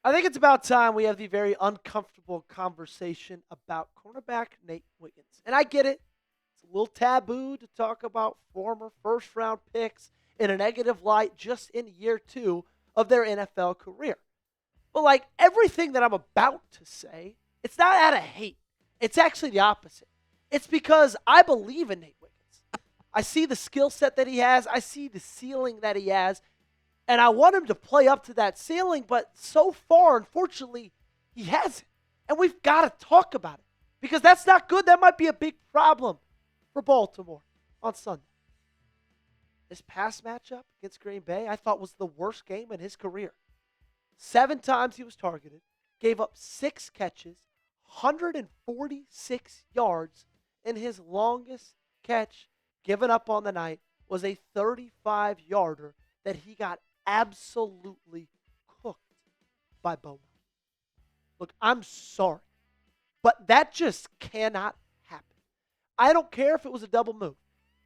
I think it's about time we have the very uncomfortable conversation about cornerback Nate Wiggins. And I get it. It's a little taboo to talk about former first round picks in a negative light just in year two of their NFL career. But like everything that I'm about to say, it's not out of hate. It's actually the opposite. It's because I believe in Nate Wiggins. I see the skill set that he has. I see the ceiling that he has. And I want him to play up to that ceiling, but so far, unfortunately, he hasn't. And we've got to talk about it because that's not good. That might be a big problem for Baltimore on Sunday. This past matchup against Green Bay, I thought was the worst game in his career. 7 times he was targeted, gave up 6 catches, 146 yards, and his longest catch given up on the night was a 35-yarder that he got absolutely cooked by Bowman. Look, I'm sorry, but that just cannot happen. I don't care if it was a double move.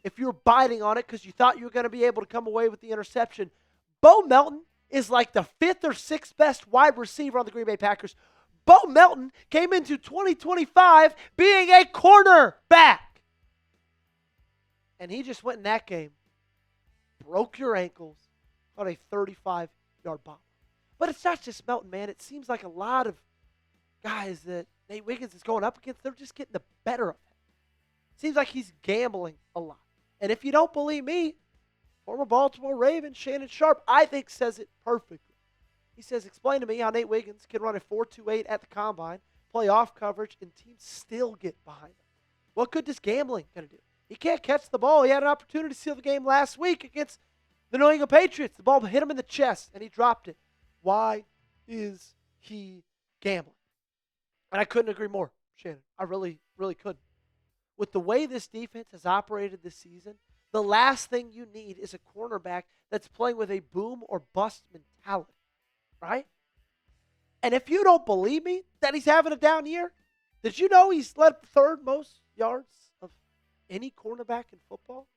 If you're biting on it because you thought you were going to be able to come away with the interception, Bo Melton is like the 5th or 6th best wide receiver on the Green Bay Packers. Bo Melton came into 2025 being a cornerback. And he just went in that game, broke your ankles, on a 35-yard bomb. But it's not just Melton, man. It seems like a lot of guys that Nate Wiggins is going up against, they're just getting the better of him. Seems like he's gambling a lot. And if you don't believe me, former Baltimore Raven Shannon Sharpe, I think, says it perfectly. He says, explain to me how Nate Wiggins can run a 4.28 at the combine, play off coverage, and teams still get behind him. What good is gambling going to do? He can't catch the ball. He had an opportunity to seal the game last week against the New England Patriots. The ball hit him in the chest, and he dropped it. Why is he gambling? And I couldn't agree more, Shannon. I really, really couldn't. With the way this defense has operated this season, the last thing you need is a cornerback that's playing with a boom or bust mentality, right? And if you don't believe me that he's having a down year, did you know he's led 3rd most yards of any cornerback in football?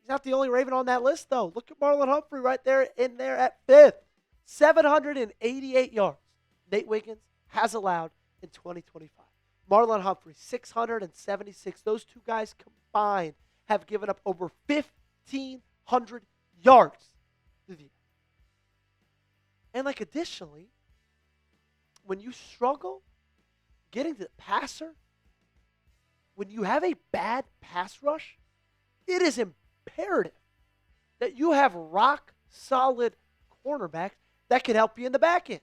He's not the only Raven on that list, though. Look at Marlon Humphrey right there in there at 5th. 788 yards Nate Wiggins has allowed in 2025. Marlon Humphrey, 676. Those two guys combined have given up over 1,500 yards through the year. And like additionally, when you struggle getting to the passer, when you have a bad pass rush, it is imperative that you have rock solid cornerbacks that can help you in the back end.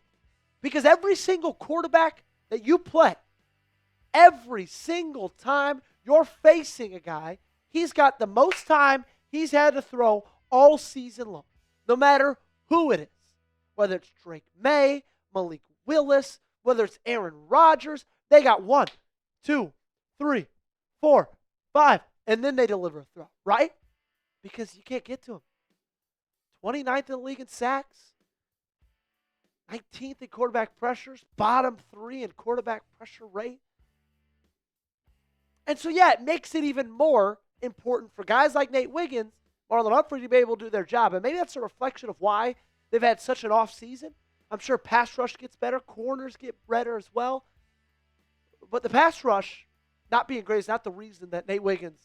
Because every single quarterback that you play, every single time you're facing a guy, he's got the most time he's had to throw all season long, no matter who it is. Whether it's Drake May, Malik Willis, whether it's Aaron Rodgers, they got 1, 2, 3, 4, 5, and then they deliver a throw, right? Because you can't get to him. 29th in the league in sacks, 19th in quarterback pressures, bottom 3 in quarterback pressure rate. And so, yeah, it makes it even more important for guys like Nate Wiggins, Marlon Humphrey to be able to do their job. And maybe that's a reflection of why they've had such an off season. I'm sure pass rush gets better. Corners get better as well. But the pass rush not being great is not the reason that Nate Wiggins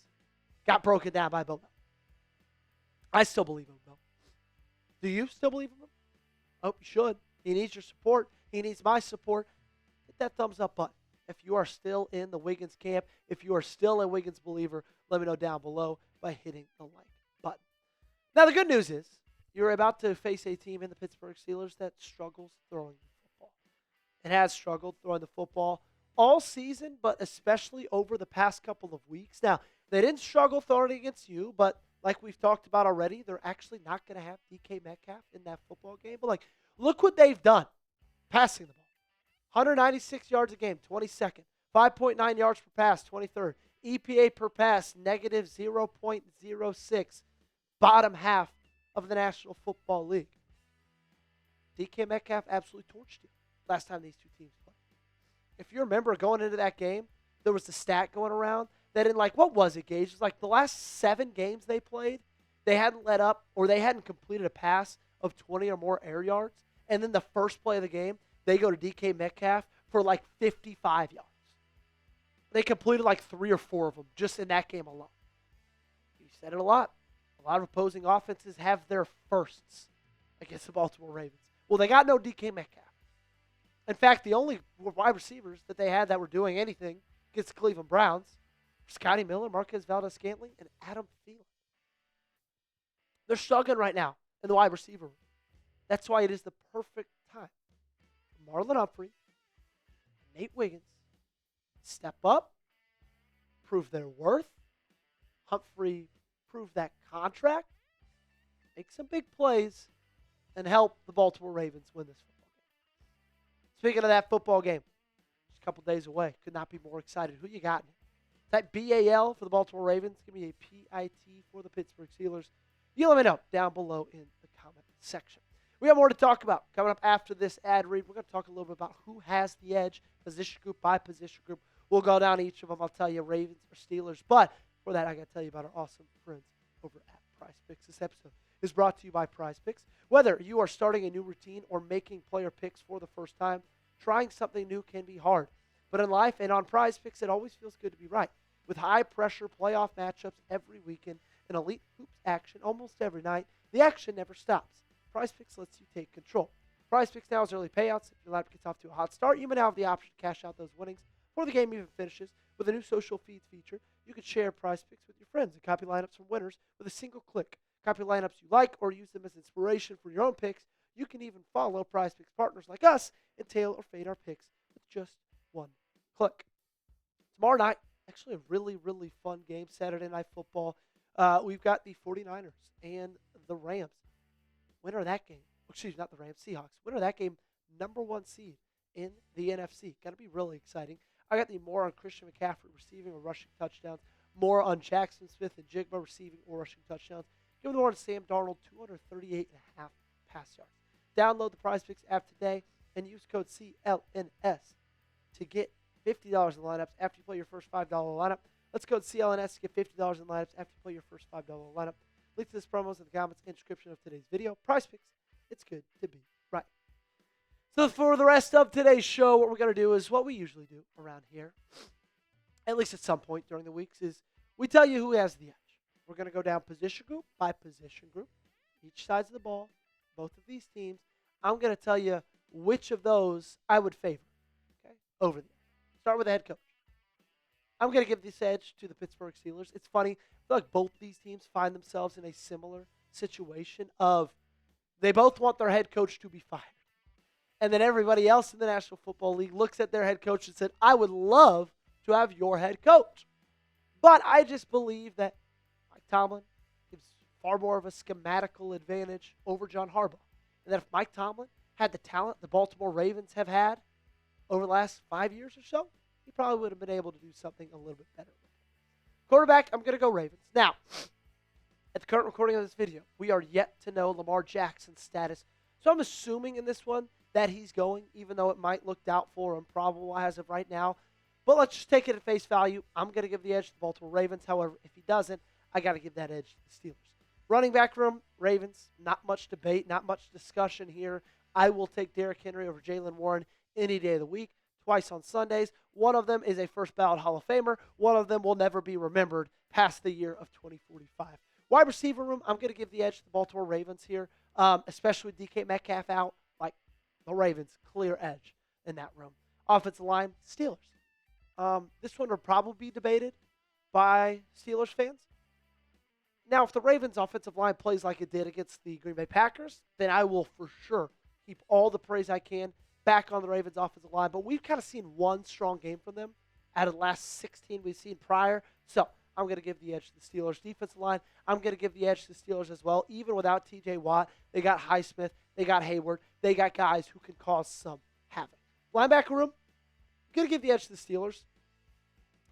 got broken down by Bo. I still believe in him, though. Do you still believe in him? I hope you should. He needs your support. He needs my support. Hit that thumbs up button. If you are still in the Wiggins camp, if you are still a Wiggins believer, let me know down below by hitting the like button. Now, the good news is you're about to face a team in the Pittsburgh Steelers that struggles throwing the football. It has struggled throwing the football all season, but especially over the past couple of weeks. Now, they didn't struggle throwing against you, but like we've talked about already, they're actually not going to have DK Metcalf in that football game. But, like, look what they've done passing the ball. 196 yards a game, 22nd. 5.9 yards per pass, 23rd. EPA per pass, negative 0.06. Bottom half of the National Football League. DK Metcalf absolutely torched you last time these two teams played. If you remember going into that game, there was the stat going around that in, like, what was it, Gage? It was like the last 7 games they played, they hadn't let up or they hadn't completed a pass of 20 or more air yards. And then the first play of the game, they go to DK Metcalf for like 55 yards. They completed like 3 or 4 of them just in that game alone. You said it a lot. A lot of opposing offenses have their firsts against the Baltimore Ravens. Well, they got no DK Metcalf. In fact, the only wide receivers that they had that were doing anything against the Cleveland Browns were Scotty Miller, Marquez Valdez-Scantling, and Adam Thielen. They're struggling right now in the wide receiver room. That's why it is the perfect time for Marlon Humphrey, Nate Wiggins, step up, prove their worth. Humphrey prove that contract, make some big plays, and help the Baltimore Ravens win this football game. Speaking of that football game, just a couple days away. Could not be more excited. Who you got? Type BAL for the Baltimore Ravens. Give me a PIT for the Pittsburgh Steelers. You let me know down below in the comment section. We have more to talk about coming up after this ad read. We're going to talk a little bit about who has the edge, position group by position group. We'll go down each of them. I'll tell you Ravens or Steelers. But for that, I got to tell you about our awesome friends over at PrizePicks. This episode is brought to you by PrizePicks. Whether you are starting a new routine or making player picks for the first time, trying something new can be hard. But in life and on PrizePicks, it always feels good to be right. With high-pressure playoff matchups every weekend and elite hoops action almost every night, the action never stops. PrizePicks lets you take control. PrizePicks now has early payouts. If your lineup gets off to a hot start, you may now have the option to cash out those winnings before the game even finishes. With a new social feeds feature, you can share PrizePicks with your friends and copy lineups from winners with a single click. Copy lineups you like or use them as inspiration for your own picks. You can even follow PrizePicks partners like us and tail or fade our picks with just one click. Tomorrow night, actually a really, really fun game, Saturday Night Football. We've got the 49ers and the Rams. Winner of that game, excuse me, not the Rams, Seahawks. Winner of that game, number 1 seed in the NFC. Got to be really exciting. I got the more on Christian McCaffrey receiving or rushing touchdowns, more on Jackson Smith and Jigba receiving or rushing touchdowns. Give me the more on Sam Darnold, 238.5 pass yards. Download the PrizePicks app today and use code CLNS to get $50 in lineups after you play your first $5 lineup. Let's code CLNS to get $50 in lineups after you play your first $5 lineup. Link to this promo is in the comments and description of today's video. PrizePicks, it's good to be right. So for the rest of today's show, what we're going to do is what we usually do around here, at least at some point during the weeks, is we tell you who has the edge. We're going to go down position group by position group, each sides of the ball, both of these teams. I'm going to tell you which of those I would favor, okay, over the edge. Start with the head coach. I'm going to give this edge to the Pittsburgh Steelers. It's funny. I feel like both these teams find themselves in a similar situation of they both want their head coach to be fired. And then everybody else in the National Football League looks at their head coach and said, I would love to have your head coach. But I just believe that Mike Tomlin gives far more of a schematical advantage over John Harbaugh. And that if Mike Tomlin had the talent the Baltimore Ravens have had over the last 5 years or so, he probably would have been able to do something a little bit better. Quarterback, I'm going to go Ravens. Now, at the current recording of this video, we are yet to know Lamar Jackson's status. So I'm assuming in this one that he's going, even though it might look doubtful or improbable as of right now. But let's just take it at face value. I'm going to give the edge to the Baltimore Ravens. However, if he doesn't, I got to give that edge to the Steelers. Running back room, Ravens. Not much debate, not much discussion here. I will take Derrick Henry over Jaylen Warren any day of the week. Twice on Sundays. One of them is a first ballot Hall of Famer. One of them will never be remembered past the year of 2045. Wide receiver room, I'm going to give the edge to the Baltimore Ravens here, especially with DK Metcalf out. Like the Ravens, clear edge in that room. Offensive line, Steelers. This one will probably be debated by Steelers fans. Now, if the Ravens' offensive line plays like it did against the Green Bay Packers, then I will for sure keep all the praise I can back on the Ravens' offensive line. But we've kind of seen one strong game from them out of the last 16 we've seen prior. So I'm going to give the edge to the Steelers. Defensive line, I'm going to give the edge to the Steelers as well. Even without T.J. Watt, they got Highsmith, they got Hayward, they got guys who can cause some havoc. Linebacker room, I'm going to give the edge to the Steelers.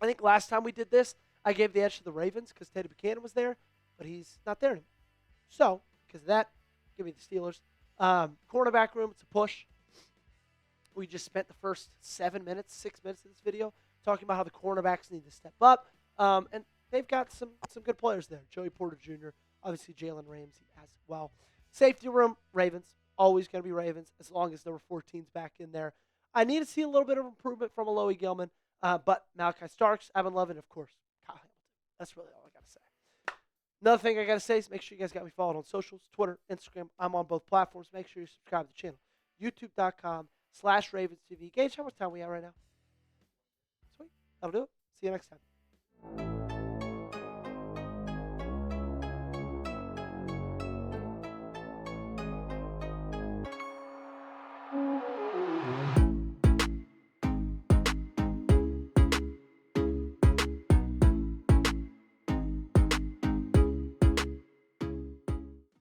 I think last time we did this, I gave the edge to the Ravens because Teddy Buchanan was there, but he's not there anymore. So, because of that, give me the Steelers. Cornerback room, it's a push. We just spent the first 6 minutes of this video talking about how the cornerbacks need to step up. And they've got some good players there. Joey Porter Jr., obviously Jalen Ramsey as well. Safety room, Ravens. always going to be Ravens as long as there were 14s back in there. I need to see a little bit of improvement from Alohi Gilman, but Malachi Starks, Evan Love, and of course, Kyle Hamilton. That's really all I got to say. Another thing I got to say is make sure you guys got me followed on socials, Twitter, Instagram. I'm on both platforms. Make sure you subscribe to the channel. YouTube.com/RavensTV. Gage, how much time we at right now? Sweet. That'll do it. See you next time.